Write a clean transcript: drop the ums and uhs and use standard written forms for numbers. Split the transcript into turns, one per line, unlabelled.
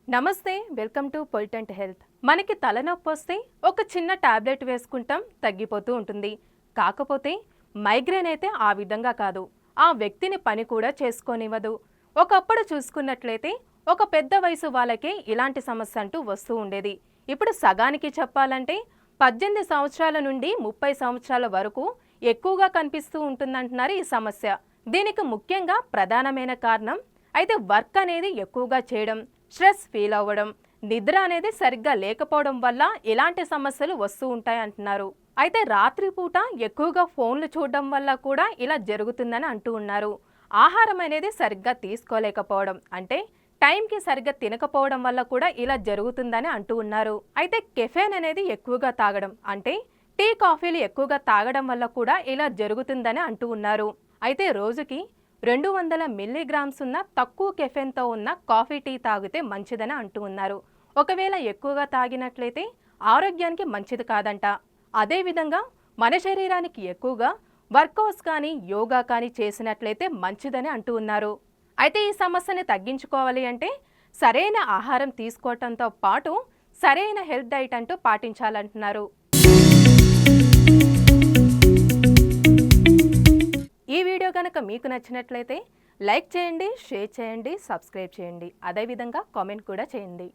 నమస్తే, welcome to పొలిటెంట్ health. మనకి తలనొప్పి వస్తే ఒక చిన్న టాబ్లెట్ వేసుకుంటాం, తగ్గిపోతూ ఉంటుంది. కాకపోతే మైగ్రేన్ అయితే ఆ విధంగా కాదు. ఆ వ్యక్తిని పని కూడా చేసుకోనివ్వదు. ఒకప్పుడు చూసుకున్నట్లయితే ఒక పెద్ద వయసు వాళ్ళకే ఇలాంటి సమస్య అంటూ వస్తూ ఉండేది. ఇప్పుడు సగానికి చెప్పాలంటే 18 సంవత్సరాల నుండి 30 సంవత్సరాల వరకు ఎక్కువగా కనిపిస్తూ ఉంటుందంటున్నారు ఈ సమస్య. దీనికి ముఖ్యంగా ప్రధానమైన కారణం అయితే వర్క్ అనేది ఎక్కువగా చేయడం, స్ట్రెస్ ఫీల్ అవ్వడం, నిద్ర అనేది సరిగ్గా లేకపోవడం వల్ల ఇలాంటి సమస్యలు వస్తూ ఉంటాయి అంటున్నారు. అయితే రాత్రిపూట ఎక్కువగా ఫోన్లు చూడడం వల్ల కూడా ఇలా జరుగుతుందని అంటూ ఉన్నారు. ఆహారం అనేది సరిగ్గా తీసుకోలేకపోవడం, అంటే టైంకి సరిగ్గా తినకపోవడం వల్ల కూడా ఇలా జరుగుతుందని అంటూ ఉన్నారు. అయితే కెఫెన్ అనేది ఎక్కువగా తాగడం, అంటే టీ కాఫీలు ఎక్కువగా తాగడం వల్ల కూడా ఇలా జరుగుతుందని అంటూ ఉన్నారు. అయితే రోజుకి 200 మిల్లీగ్రామ్స్ ఉన్న తక్కువ కెఫెన్తో ఉన్న కాఫీ టీ తాగితే మంచిదని అంటూ ఉన్నారు. ఒకవేళ ఎక్కువగా తాగినట్లయితే ఆరోగ్యానికి మంచిది కాదంట. అదేవిధంగా మన శరీరానికి ఎక్కువగా వర్కౌట్స్ కానీ యోగా కానీ చేసినట్లయితే మంచిదని అంటూ ఉన్నారు. అయితే ఈ సమస్యని తగ్గించుకోవాలి అంటే సరైన ఆహారం తీసుకోవటంతో పాటు సరైన హెల్త్ డైట్ అంటూ పాటించాలంటున్నారు. ఈ వీడియో కనుక మీకు నచ్చినట్లయితే లైక్ చేయండి, షేర్ చేయండి, సబ్స్క్రైబ్ చేయండి. అదేవిధంగా కామెంట్ కూడా చేయండి.